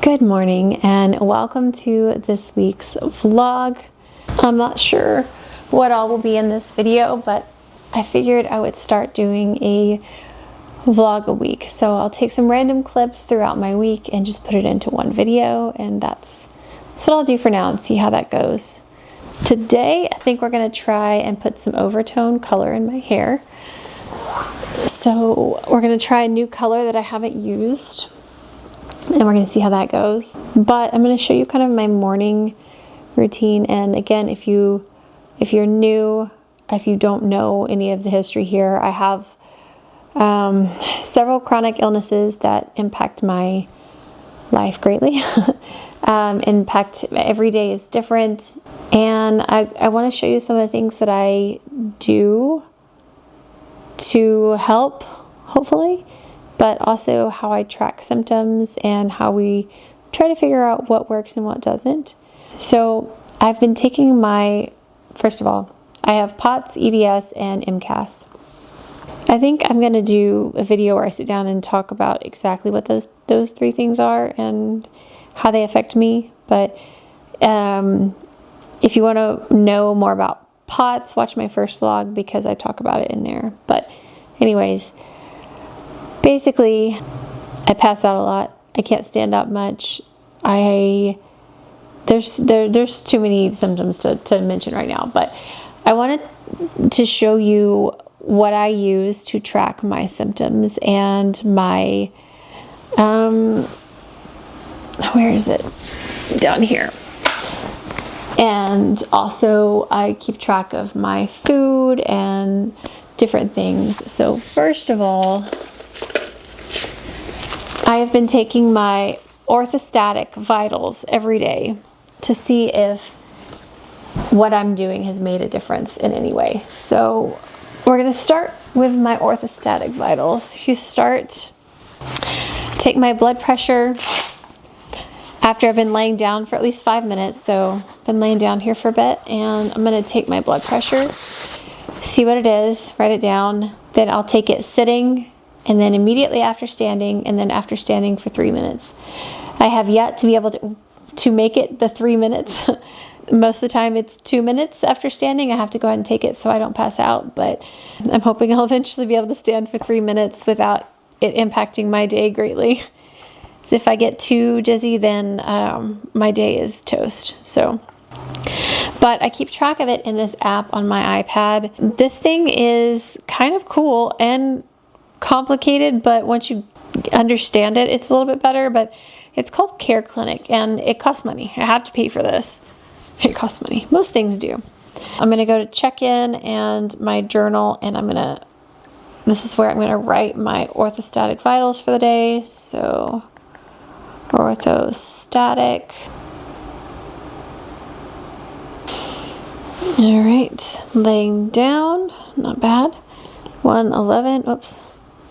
Good morning and welcome to this week's vlog. I'm not sure what all will be in this video, but I figured I would start doing a vlog a week. So I'll take some random clips throughout my week and just put it into one video, and that's what I'll do for now and see how that goes. Today I think we're going to try and put some Overtone color in my hair. So we're going to try a new color that I haven't used, and we're going to see how that goes. But I'm going to show you kind of my morning routine. And again, if you're new, if you don't know any of the history here, I have several chronic illnesses that impact my life greatly. Impact every day is different, and I want to show you some of the things that I do to help, hopefully, but also how I track symptoms and how we try to figure out what works and what doesn't. So I've been taking first of all, I have POTS, EDS, and MCAS. I think I'm going to do a video where I sit down and talk about exactly what those three things are and how they affect me. But if you want to know more about POTS, watch my first vlog because I talk about it in there. But anyways, basically, I pass out a lot. I can't stand up much. There's too many symptoms to mention right now, but I wanted to show you what I use to track my symptoms and my where is it? Down here. And also I keep track of my food and different things. So first of all, I have been taking my orthostatic vitals every day to see if what I'm doing has made a difference in any way. So we're going to start with my orthostatic vitals. Take my blood pressure after I've been laying down for at least 5 minutes. So I've been laying down here for a bit, and I'm going to take my blood pressure, see what it is, write it down. Then I'll take it sitting, and then immediately after standing, and then after standing for 3 minutes. I have yet to be able to make it the 3 minutes. Most of the time it's 2 minutes after standing. I have to go ahead and take it so I don't pass out, but I'm hoping I'll eventually be able to stand for 3 minutes without it impacting my day greatly. If I get too dizzy, then my day is toast. But I keep track of it in this app on my iPad. This thing is kind of cool and complicated, but once you understand it, it's a little bit better. But it's called Chroinc, and it costs money. I have to pay for this. It costs money. Most things do. I'm going to go to check-in and my journal, and this is where I'm going to write my orthostatic vitals for the day. So orthostatic. All right, laying down, not bad. 111, oops,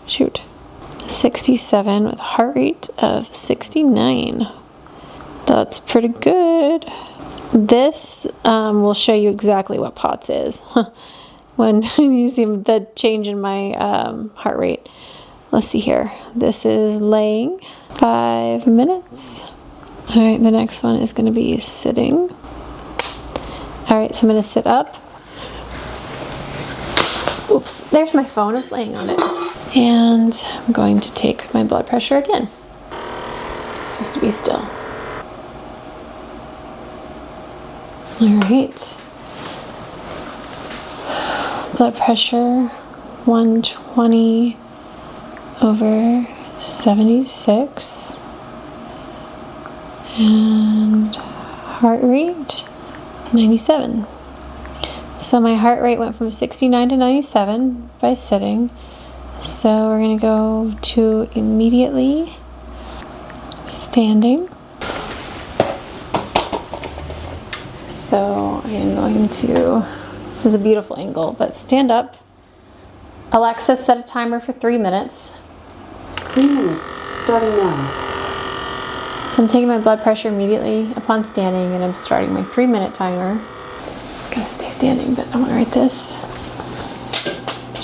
shoot. 67 with a heart rate of 69. That's pretty good. This will show you exactly what POTS is when you see the change in my heart rate. Let's see here. This is laying 5 minutes. All right, the next one is going to be sitting. All right, so I'm going to sit up. Oops, there's my phone. It's laying on it. And I'm going to take my blood pressure again. It's supposed to be still. All right. Blood pressure 120 over 76. And heart rate 97. So my heart rate went from 69 to 97 by sitting. So we're going to go to immediately standing. So I am going to, this is a beautiful angle, but stand up. Alexa, set a timer for 3 minutes. 3 minutes, starting now. So I'm taking my blood pressure immediately upon standing, and I'm starting my 3-minute timer. I'm going to stay standing, but I want to write this.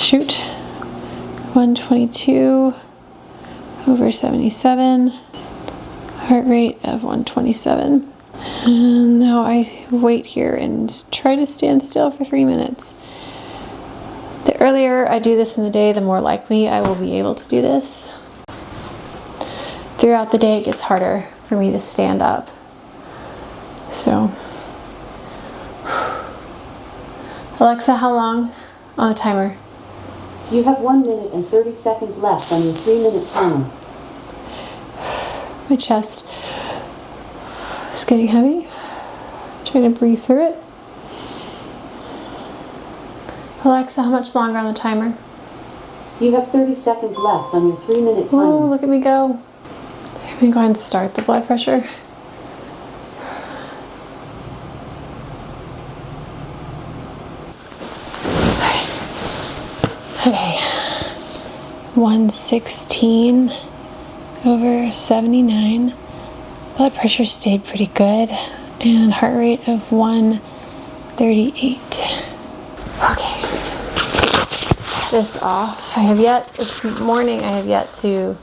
Shoot. 122 over 77. Heart rate of 127. And now I wait here and try to stand still for 3 minutes. The earlier I do this in the day, the more likely I will be able to do this. Throughout the day, it gets harder for me to stand up. So, Alexa, how long on the timer? You have 1 minute and 30 seconds left on your 3-minute timer. My chest is getting heavy. Trying to breathe through it. Alexa, how much longer on the timer? You have 30 seconds left on your 3-minute timer. Oh, look at me go. I'm going to go ahead and start the blood pressure. Okay. 116 over 79. Blood pressure stayed pretty good. And heart rate of 138. Okay. Take this off. It's morning, I have yet to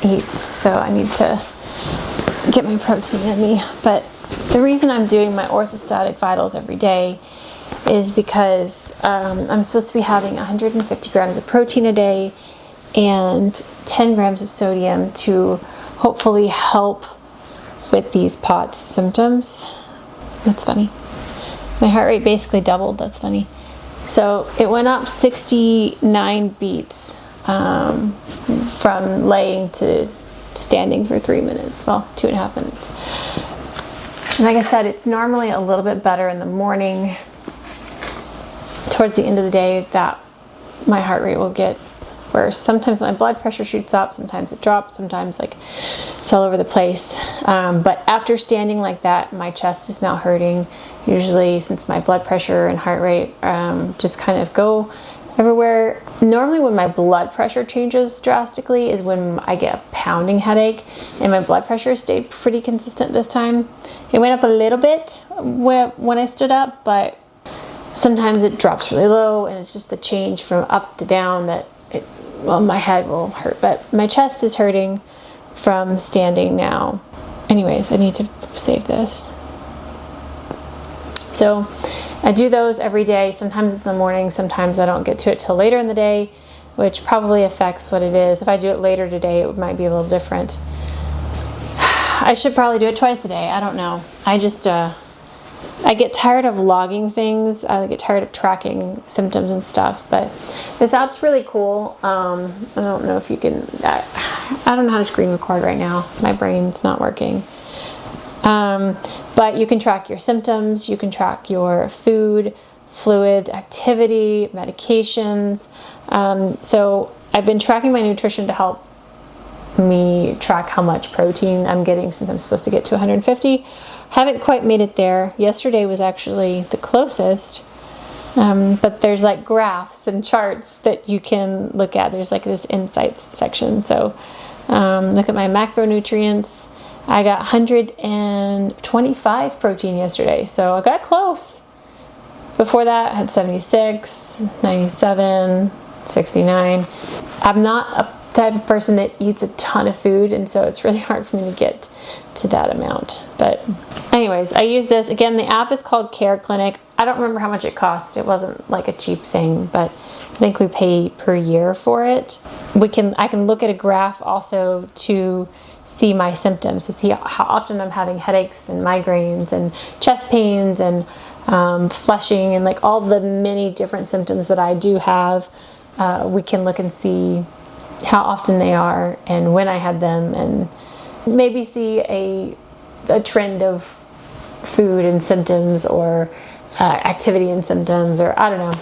eat, so I need to get my protein in me. But the reason I'm doing my orthostatic vitals every day is because I'm supposed to be having 150 grams of protein a day and 10 grams of sodium to hopefully help with these POTS symptoms. That's funny. My heart rate basically doubled. That's funny. So it went up 69 beats from laying to standing for 3 minutes. Well, 2.5 minutes. And like I said, it's normally a little bit better in the morning. Towards the end of the day, that my heart rate will get worse. Sometimes my blood pressure shoots up, sometimes it drops, sometimes like it's all over the place. But after standing like that, my chest is now hurting. Usually, since my blood pressure and heart rate just kind of go everywhere. Normally when my blood pressure changes drastically is when I get a pounding headache, and my blood pressure stayed pretty consistent this time. It went up a little bit when I stood up, but sometimes it drops really low, and it's just the change from up to down that my head will hurt, but my chest is hurting from standing now. Anyways, I need to save this. So I do those every day. Sometimes it's in the morning, sometimes I don't get to it till later in the day, which probably affects what it is. If I do it later today, it might be a little different. I should probably do it twice a day. I don't know. I get tired of logging things. I get tired of tracking symptoms and stuff, but this app's really cool. I don't know if you can, I don't know how to screen record right now. My brain's not working. But you can track your symptoms, you can track your food, fluid, activity, medications. So I've been tracking my nutrition to help me track how much protein I'm getting, since I'm supposed to get to 150. Haven't quite made it there. Yesterday was actually the closest, but there's like graphs and charts that you can look at. There's like this insights section. So look at my macronutrients. I got 125 protein yesterday, so I got close. Before that, I had 76, 97, 69. I'm not a type of person that eats a ton of food, and so it's really hard for me to get to that amount. But anyways, I use this. Again, the app is called Chronically. I don't remember how much it cost. It wasn't like a cheap thing, but I think we pay per year for it. I can look at a graph also to see my symptoms, to see how often I'm having headaches and migraines and chest pains and flushing and like all the many different symptoms that I do have. We can look and see how often they are and when I had them, and maybe see a trend of food and symptoms, or activity and symptoms, or I don't know.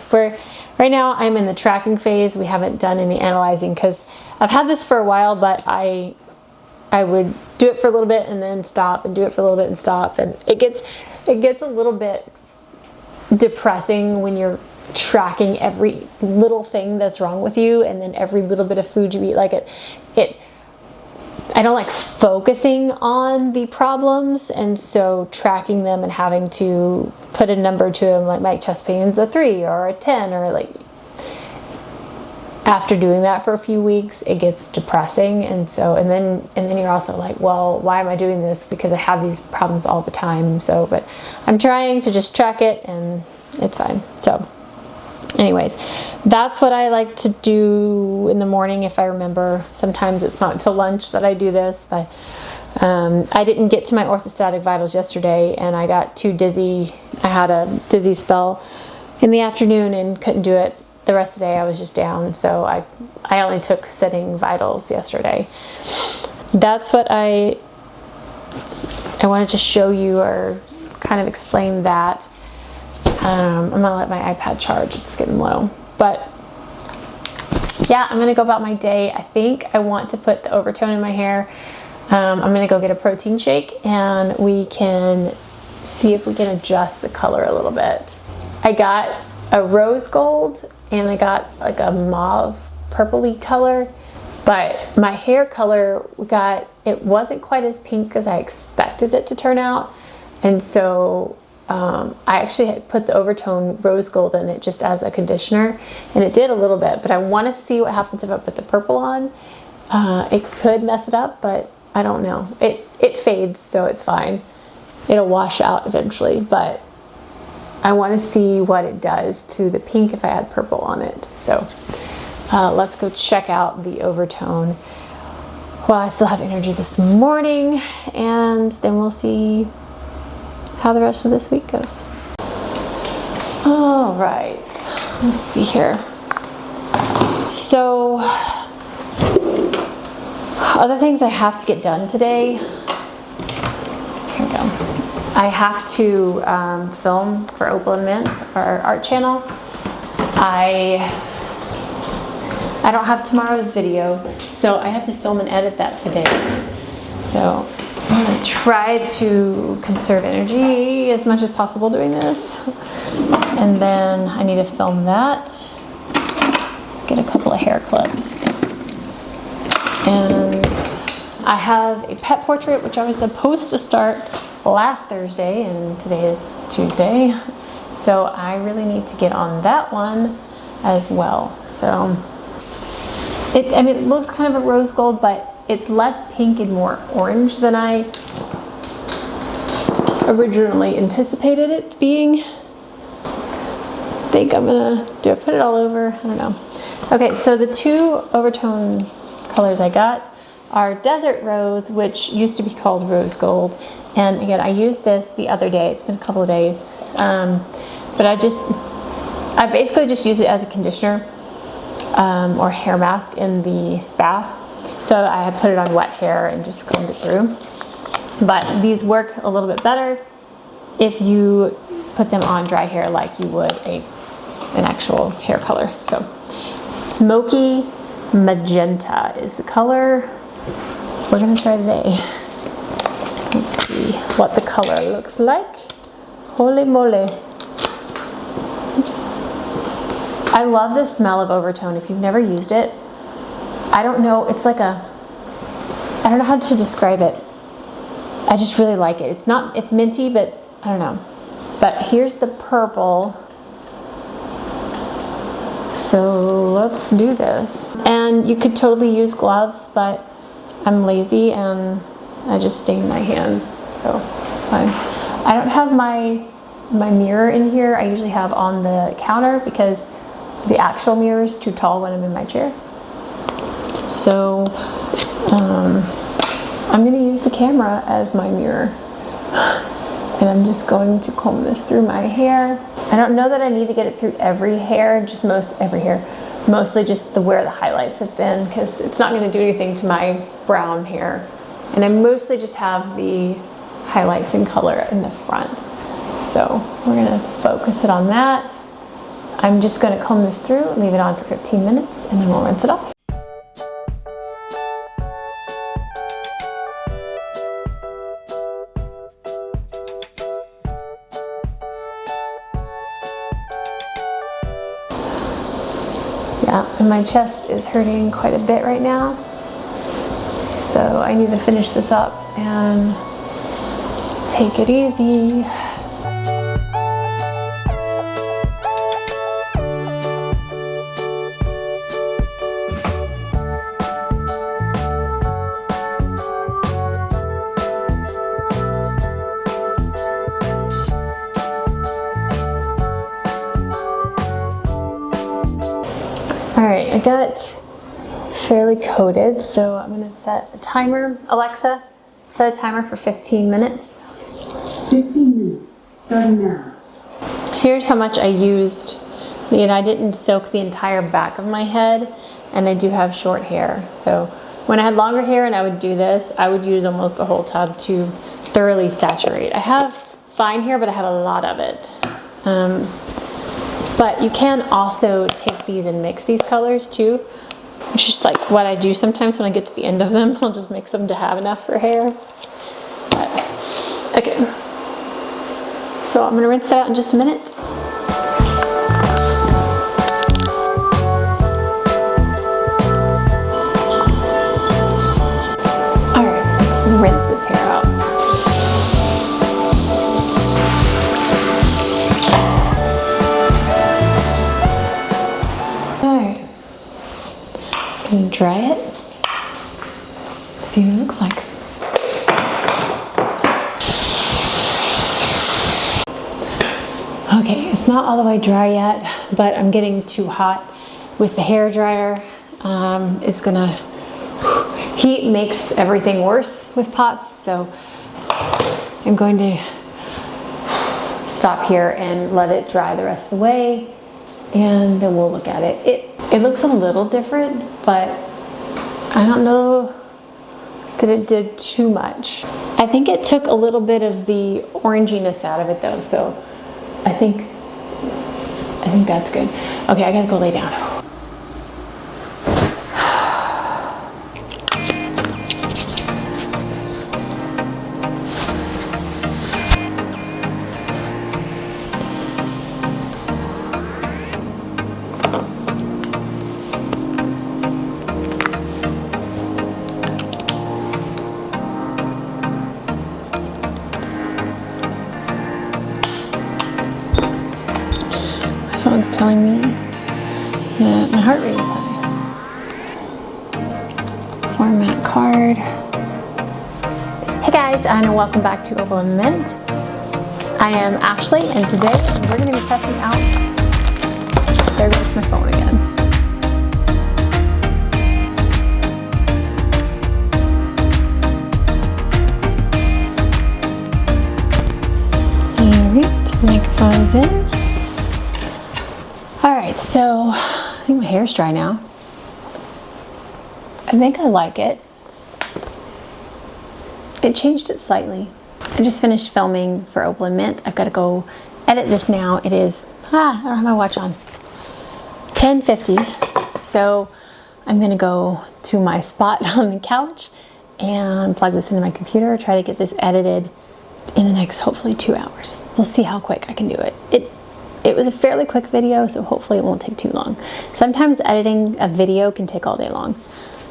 Right now I'm in the tracking phase. We haven't done any analyzing because I've had this for a while, but I would do it for a little bit and then stop, and do it for a little bit and stop, and it gets a little bit depressing when you're tracking every little thing that's wrong with you, and then every little bit of food you eat. Like I don't like focusing on the problems, and so tracking them and having to put a number to them, like my chest pain's a 3 or a 10, or like after doing that for a few weeks, it gets depressing. And then you're also like, well, why am I doing this? Because I have these problems all the time. So, but I'm trying to just track it and it's fine. So anyways, that's what I like to do in the morning if I remember. Sometimes it's not until lunch that I do this, but I didn't get to my orthostatic vitals yesterday and I got too dizzy. I had a dizzy spell in the afternoon and couldn't do it. The rest of the day I was just down, so I only took sitting vitals yesterday. That's what I wanted to show you or kind of explain that. I'm gonna let my iPad charge, it's getting low. But yeah, I'm gonna go about my day. I think I want to put the Overtone in my hair. I'm gonna go get a protein shake and we can see if we can adjust the color a little bit. I got a rose gold and I got like a mauve purpley color, but my hair color it wasn't quite as pink as I expected it to turn out. And so I actually had put the Overtone rose gold in it just as a conditioner and it did a little bit, but I want to see what happens if I put the purple on. It could mess it up, but I don't know. It fades, so it's fine. It'll wash out eventually, but I want to see what it does to the pink if I add purple on it. So let's go check out the Overtone while I still have energy this morning, and then we'll see how the rest of this week goes. All right, let's see here. So other things I have to get done today. Here we go. I have to film for Opal and Mint, our art channel. I don't have tomorrow's video, so I have to film and edit that today. So I'm gonna try to conserve energy as much as possible doing this. And then I need to film that. Let's get a couple of hair clips. And I have a pet portrait, which I was supposed to start last Thursday, and today is Tuesday. So I really need to get on that one as well. So it looks kind of a rose gold, but it's less pink and more orange than I originally anticipated it being. I think I'm gonna, do I put it all over? I don't know. Okay, so the two Overtone colors I got are Desert Rose, which used to be called Rose Gold. And again, I used this the other day. It's been a couple of days. But I basically just used it as a conditioner or hair mask in the bath. So I had put it on wet hair and just combed it through. But these work a little bit better if you put them on dry hair like you would an actual hair color. So Smoky Magenta is the color we're gonna try today. Let's see what the color looks like. Holy moly. Oops. I love the smell of Overtone. If you've never used it, I don't know, it's like I don't know how to describe it. I just really like it. It's minty, but I don't know. But here's the purple. So let's do this. And you could totally use gloves, but I'm lazy and I just stain my hands, so it's fine. I don't have my mirror in here. I usually have on the counter because the actual mirror is too tall when I'm in my chair. So I'm gonna use the camera as my mirror. And I'm just going to comb this through my hair. I don't know that I need to get it through every hair, just every hair. Mostly just where the highlights have been, because it's not gonna do anything to my brown hair. And I mostly just have the highlights and color in the front. So we're gonna focus it on that. I'm just gonna comb this through, leave it on for 15 minutes, and then we'll rinse it off. Yeah, and my chest is hurting quite a bit right now. So I need to finish this up and take it easy. fairly coated, so I'm gonna set a timer. Alexa, set a timer for 15 minutes. 15 minutes, starting now. Here's how much I used. And I didn't soak the entire back of my head, and I do have short hair. So when I had longer hair and I would do this, I would use almost the whole tub to thoroughly saturate. I have fine hair, but I have a lot of it. But you can also take these and mix these colors too, which is like what I do sometimes when I get to the end of them. I'll just mix them to have enough for hair. But, okay. So I'm gonna rinse that out in just a minute. All right, let's rinse this hair out. All right, I'm gonna dry it. See what it looks like. Okay, it's not all the way dry yet, but I'm getting too hot with the hair dryer. It's gonna, heat makes everything worse with pots, so I'm going to stop here and let it dry the rest of the way, and then we'll look at it. It looks a little different, but I don't know that it did too much. I think it took a little bit of the oranginess out of it though, so I think that's good. Okay, I gotta go lay down. Phone's telling me that my heart rate is high. Format card. Hey guys, and welcome back to Overtone Mint. I am Ashley, and today we're going to be testing out. There goes my phone again. Alright, microphone is in. Alright, so I think my hair's dry now. I think I like it. It changed it slightly. I just finished filming for Overtone Mint. I've got to go edit this now. It is, I don't have my watch on. 10:50. So I'm going to go to my spot on the couch and plug this into my computer, try to get this edited in the next, hopefully, 2 hours. We'll see how quick I can do it. It was a fairly quick video, so hopefully it won't take too long. Sometimes editing a video can take all day long.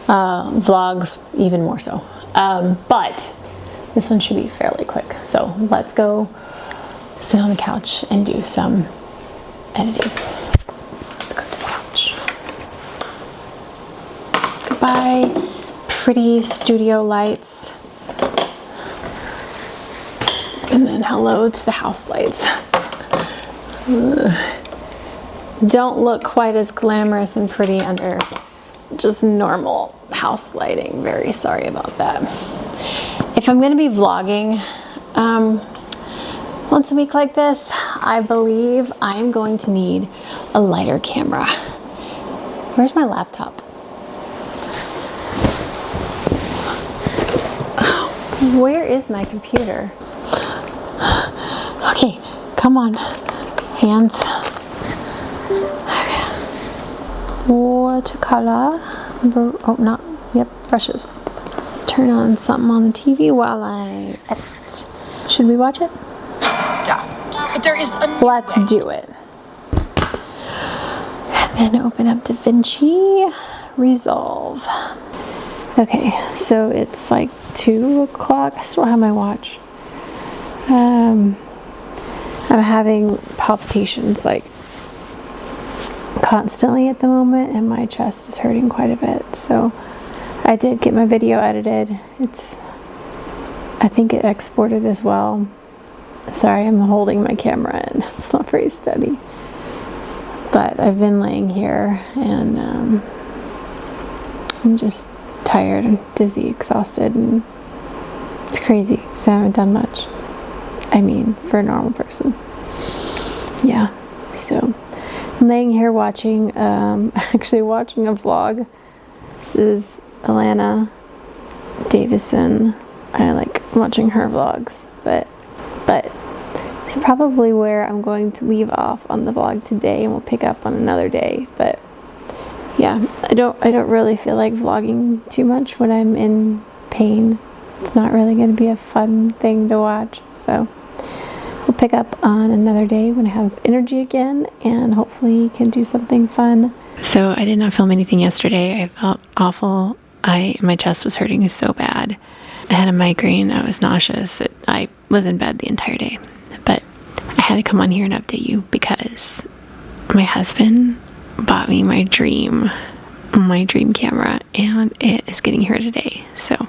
Vlogs, even more so. But this one should be fairly quick. So let's go sit on the couch and do some editing. Let's go to the couch. Goodbye, pretty studio lights. And then hello to the house lights. Don't look quite as glamorous and pretty under just normal house lighting. Very sorry about that. If I'm going to be vlogging once a week like this, I believe I'm going to need a lighter camera. Where's my laptop? Where is my computer? Okay, come on. Hands. Okay. Watercolor. Oh, not. Yep, brushes. Let's turn on something on the TV while I edit. Should we watch it? Dust. But there is a Let's do it. And then open up DaVinci Resolve. Okay, so it's like 2 o'clock. I still don't have my watch. I'm having palpitations like constantly at the moment, and my chest is hurting quite a bit. So I did get my video edited. I think it exported as well. Sorry, I'm holding my camera and it's not very steady. But I've been laying here and I'm just tired and dizzy, exhausted, and it's crazy because I haven't done much. I mean, for a normal person. Yeah, so I'm laying here watching, actually watching a vlog. This is Alana Davison. I like watching her vlogs, but it's probably where I'm going to leave off on the vlog today, and we'll pick up on another day. But yeah, I don't really feel like vlogging too much when I'm in pain. It's not really going to be a fun thing to watch, so we'll pick up on another day when I have energy again, and hopefully can do something fun. So I did not film anything yesterday. I felt awful. My chest was hurting so bad. I had a migraine. I was nauseous. I was in bed the entire day. But I had to come on here and update you because my husband bought me my dream camera, and it is getting here today. So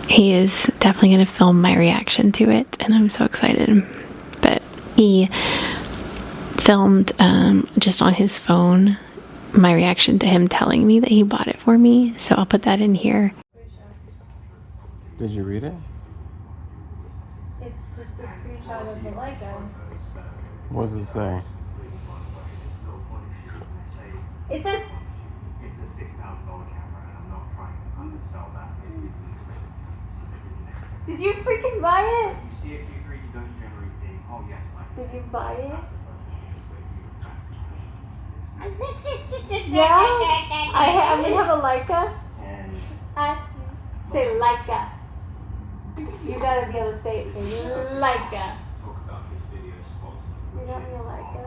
he is definitely going to film my reaction to it, and I'm so excited. But he filmed just on his phone my reaction to him telling me that he bought it for me, so I'll put that in here. Did you read it? It's just a screenshot of the Leica. What does it say? It says it's a $6,000 camera, and I'm not trying to undersell that. It is an expensive camera, so there is an extra. Did you freaking buy it? You see a Q3, you don't generally think, oh yes, like. Did you buy it? And Yeah? I'm gonna have a Leica. Say Leica. You gotta be able to say it. Say Leica. talk about this video sponsor, You got me a which is, Leica.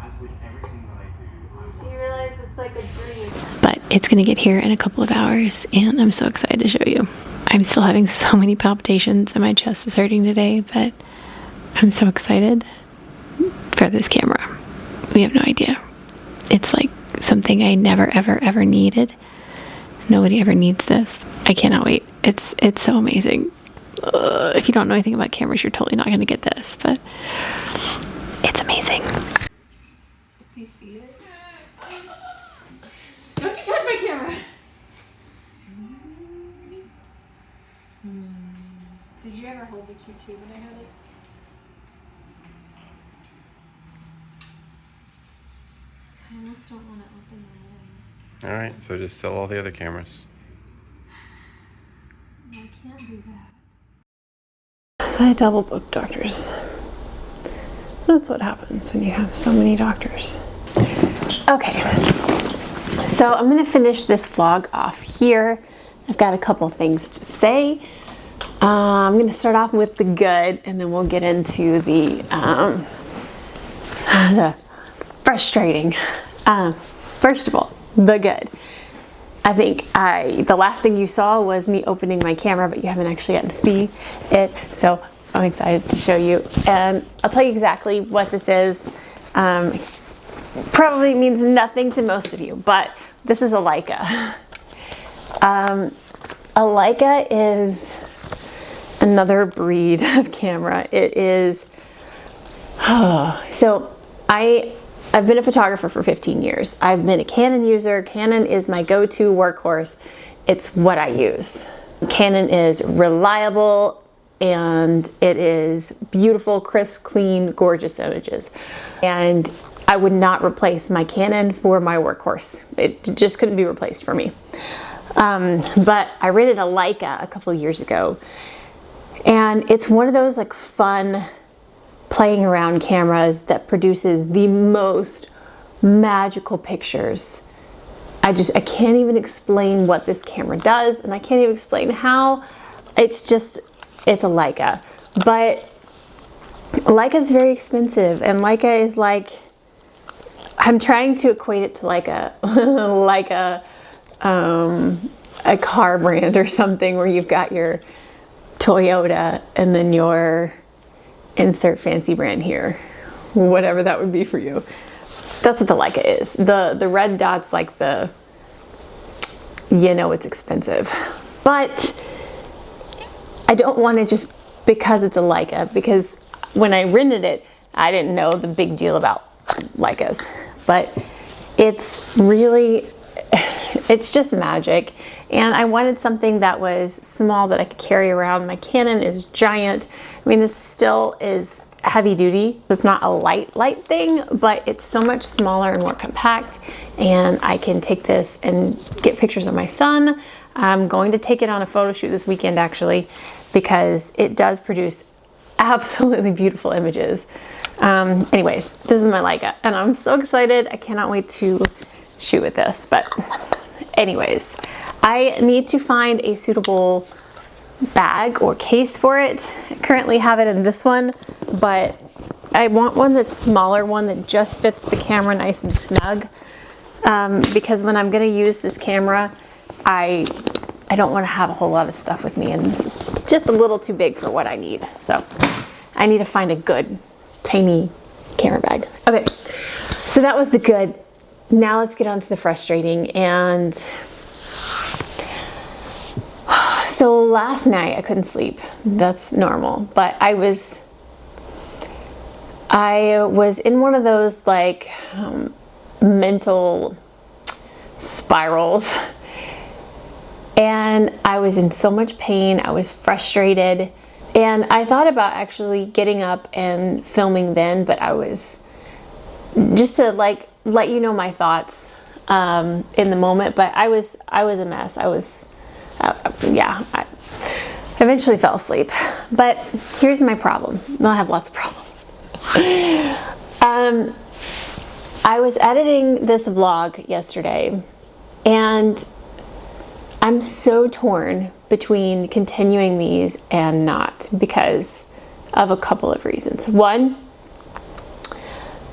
as with everything that I do, You realize it's like a dream. But it's gonna get here in a couple of hours, and I'm so excited to show you. I'm still having so many palpitations and my chest is hurting today, but I'm so excited for this camera. We have no idea. It's like something I never ever needed. Nobody ever needs this. I cannot wait. It's so amazing. If you don't know anything about cameras, you're totally not going to get this, but it's amazing. Do you see it? Don't you touch my camera! Did you ever hold the Q2 when I had it? I almost don't want to open my eyes. Alright, so just sell all the other cameras. I can't do that. So I double booked doctors. That's what happens when you have so many doctors. Okay, so I'm gonna finish this vlog off here. I've got a couple things to say. I'm gonna start off with the good, and then we'll get into the frustrating. First of all, the good. I think the last thing you saw was me opening my camera, but you haven't actually gotten to see it, so I'm excited to show you. And I'll tell you exactly what this is. Probably means nothing to most of you, but this is a Leica. A Leica is another breed of camera. It is, so I've been a photographer for 15 years. I've been a Canon user. Canon is my go-to workhorse. It's what I use. Canon is reliable, and it is beautiful, crisp, clean, gorgeous images. And I would not replace my Canon for my workhorse. It just couldn't be replaced for me. But I rented a Leica a couple of years ago, and it's one of those like fun playing around cameras that produces the most magical pictures. I can't even explain what this camera does, and I can't even explain how. It's a Leica. But Leica is very expensive, and Leica is like, I'm trying to equate it to like a car brand or something, where you've got your Toyota and then your insert fancy brand here, whatever that would be for you. That's what the Leica is. The red dot's like it's expensive. But I don't want it just because it's a Leica, because when I rented it, I didn't know the big deal about Leicas. But it's really, It's just magic. And I wanted something that was small that I could carry around. My Canon is giant. I mean, this still is heavy duty. It's not a light thing, but it's so much smaller and more compact. And I can take this and get pictures of my son. I'm going to take it on a photo shoot this weekend actually, because it does produce absolutely beautiful images. Anyways, this is my Leica and I'm so excited. I cannot wait to shoot with this. But anyways, I need to find a suitable bag or case for it. I currently have it in this one, but I want one that's smaller, one that just fits the camera nice and snug. Because when I'm going to use this camera, I don't want to have a whole lot of stuff with me, and this is just a little too big for what I need. So I need to find a good tiny camera bag. Okay, so that was the good. Now let's get on to the frustrating. And so last night I couldn't sleep. That's normal, but I was in one of those like mental spirals, and I was in so much pain. I was frustrated, and I thought about actually getting up and filming then, but I was just to like let you know my thoughts in the moment. But I was a mess. I eventually fell asleep. But here's my problem. Well, I have lots of problems. I was editing this vlog yesterday, and I'm so torn between continuing these and not because of a couple of reasons. One,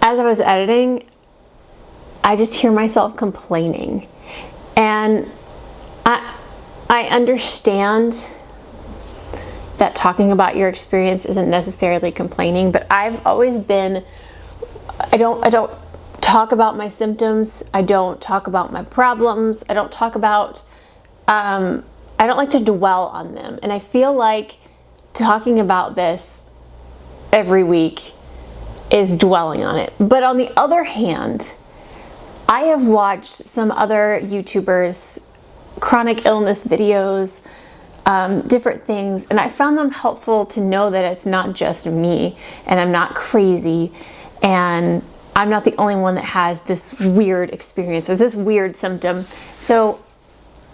as I was editing, I just hear myself complaining, and I understand that talking about your experience isn't necessarily complaining, but I've always been, I don't talk about my symptoms. I don't talk about my problems. I don't talk about, I don't like to dwell on them. And I feel like talking about this every week is dwelling on it. But on the other hand, I have watched some other YouTubers, chronic illness videos, different things, and I found them helpful to know that it's not just me, and I'm not crazy, and I'm not the only one that has this weird experience or this weird symptom. So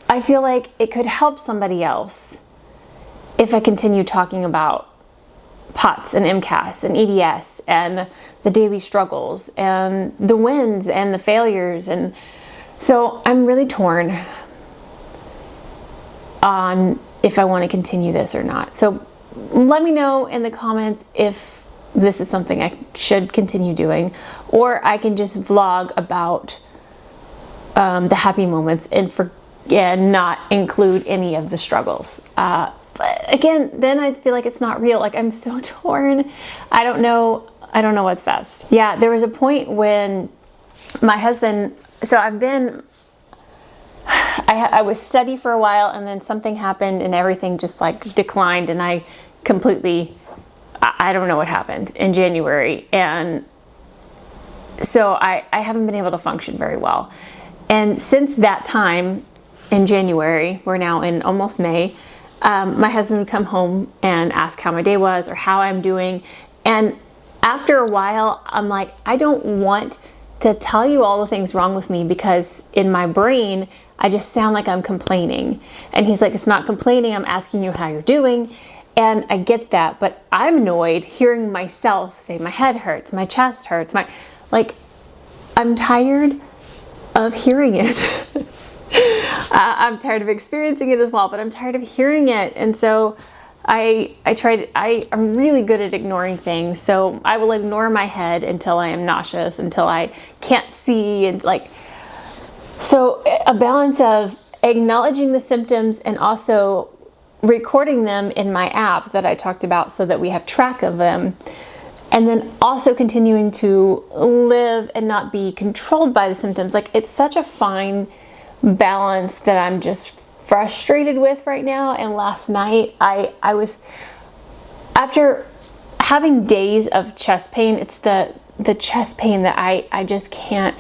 I feel like it could help somebody else if I continue talking about POTS and MCAS and EDS and the daily struggles and the wins and the failures. And so I'm really torn on if I want to continue this or not. So let me know in the comments if this is something I should continue doing, or I can just vlog about the happy moments and not include any of the struggles. But again, then I feel like it's not real. Like, I'm so torn. I don't know what's best. Yeah, there was a point when my husband, so I was steady for a while, and then something happened and everything just like declined, and I completely, I don't know what happened in January. And so I haven't been able to function very well. And since that time in January, we're now in almost May, my husband would come home and ask how my day was or how I'm doing. And after a while, I'm like, I don't want to tell you all the things wrong with me, because in my brain, I just sound like I'm complaining. And he's like, it's not complaining, I'm asking you how you're doing. And I get that, but I'm annoyed hearing myself say my head hurts, my chest hurts, I'm tired of hearing it. I'm tired of experiencing it as well, but I'm tired of hearing it. And so I'm really good at ignoring things. So I will ignore my head until I am nauseous, until I can't see, and so a balance of acknowledging the symptoms and also recording them in my app that I talked about so that we have track of them, and then also continuing to live and not be controlled by the symptoms. Like, it's such a fine balance that I'm just frustrated with right now. And last night I was, after having days of chest pain, it's the chest pain that I just can't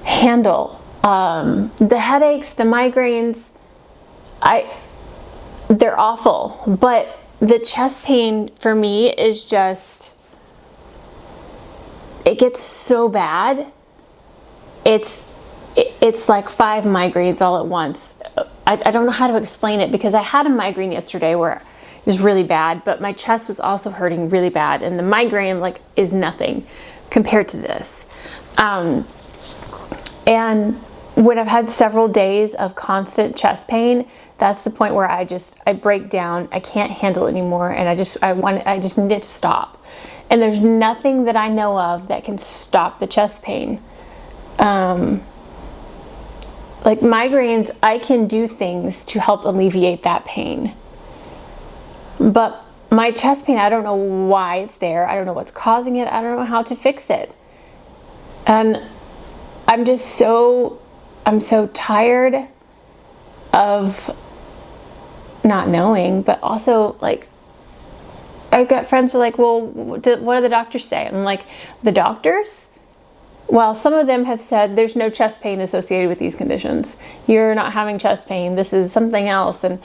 handle. The headaches, the migraines, they're awful, but the chest pain for me is just, it gets so bad. It's like 5 migraines all at once. I don't know how to explain it, because I had a migraine yesterday where it was really bad, but my chest was also hurting really bad, and the migraine like is nothing compared to this. And when I've had several days of constant chest pain, that's the point where I break down. I can't handle it anymore, and I just need it to stop. And there's nothing that I know of that can stop the chest pain. Like migraines, I can do things to help alleviate that pain. But my chest pain, I don't know why it's there. I don't know what's causing it. I don't know how to fix it. And I'm so tired of not knowing, but also like, I've got friends who are like, well, what do the doctors say? And I'm like, the doctors? Well, some of them have said there's no chest pain associated with these conditions. You're not having chest pain. This is something else. And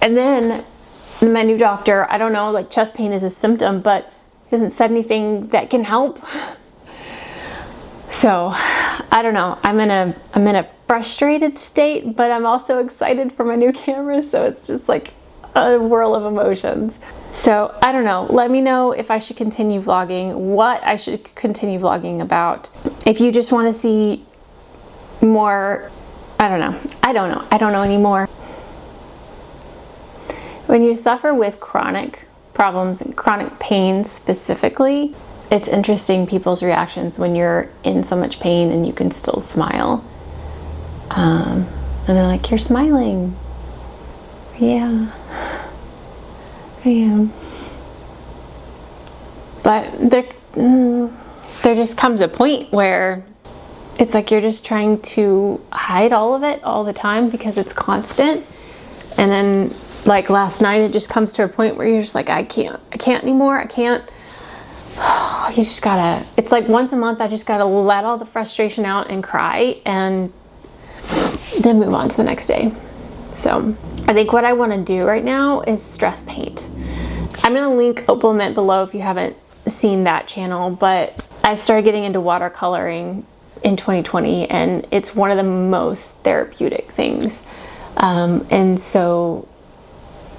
then my new doctor, I don't know, like chest pain is a symptom, but he hasn't said anything that can help. So I don't know. I'm in a frustrated state, but I'm also excited for my new camera. So it's just like a whirl of emotions. So I don't know. Let me know if I should continue vlogging, what I should continue vlogging about. If you just want to see more, I don't know. I don't know anymore. When you suffer with chronic problems and chronic pain specifically, it's interesting people's reactions when you're in so much pain and you can still smile. And they're like, you're smiling. Yeah, I am. But there just comes a point where it's like you're just trying to hide all of it all the time because it's constant. And then like last night, it just comes to a point where you're just like, I can't anymore. I can't. You just gotta, it's like once a month, I just gotta let all the frustration out and cry and then move on to the next day. So I think what I want to do right now is stress paint. I'm going to link Opalment below if you haven't seen that channel, but I started getting into watercoloring in 2020 and it's one of the most therapeutic things. And so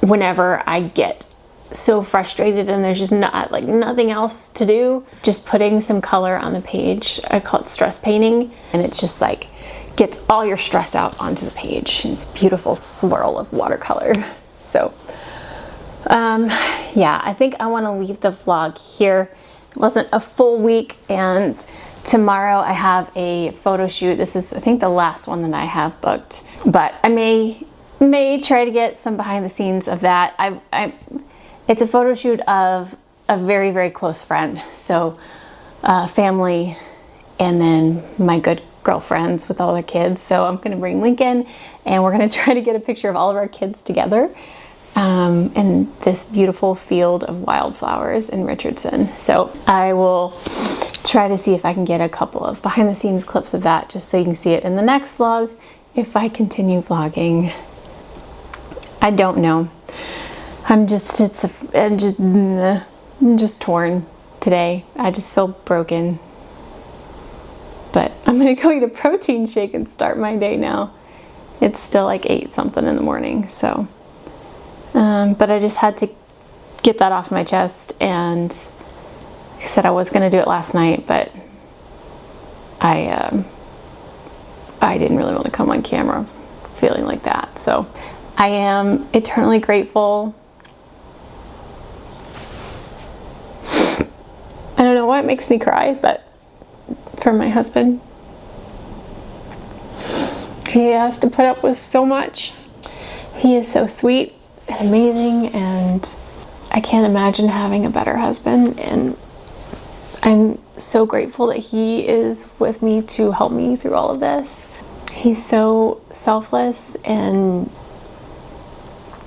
whenever I get so frustrated and there's just not like nothing else to do, just putting some color on the page, I call it stress painting, and it's just like gets all your stress out onto the page. It's a beautiful swirl of watercolor. So yeah, I think I want to leave the vlog here. It wasn't a full week, and tomorrow I have a photo shoot. This is, I think, the last one that I have booked, but I may try to get some behind the scenes of that. It's a photo shoot of a very, very close friend. So family, and then my good girlfriends with all their kids. So I'm going to bring Lincoln and we're going to try to get a picture of all of our kids together in this beautiful field of wildflowers in Richardson. So I will try to see if I can get a couple of behind the scenes clips of that just so you can see it in the next vlog if I continue vlogging. I don't know. I'm just torn today. I just feel broken. But I'm gonna go eat a protein shake and start my day now. It's still like 8 something in the morning, so. But I just had to get that off my chest, and like I said, I was gonna do it last night, but I didn't really want to come on camera feeling like that. So I am eternally grateful. I don't know why it makes me cry, but for my husband. He has to put up with so much. He is so sweet and amazing, and I can't imagine having a better husband, and I'm so grateful that he is with me to help me through all of this. He's so selfless. And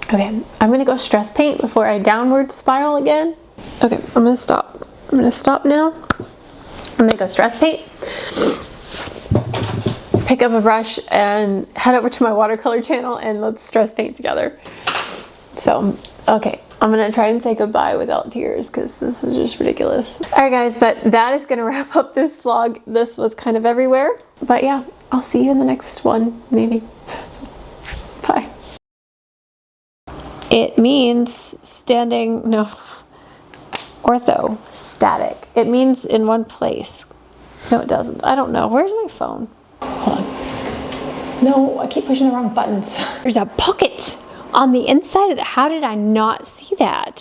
okay, I'm gonna go stress paint before I downward spiral again. Okay, I'm gonna stop. I'm gonna stop now. I'm gonna go stress paint. pick up a brush and head over to my watercolor channel and let's stress paint together. So, okay, I'm gonna try and say goodbye without tears because this is just ridiculous. All right guys, but that is gonna wrap up this vlog. This was kind of everywhere, but yeah, I'll see you in the next one, maybe. Bye. It means standing, no, ortho, static. It means in one place. No, it doesn't. I don't know. Where's my phone? Hold on. No, I keep pushing the wrong buttons. There's a pocket on the inside of it. How did I not see that?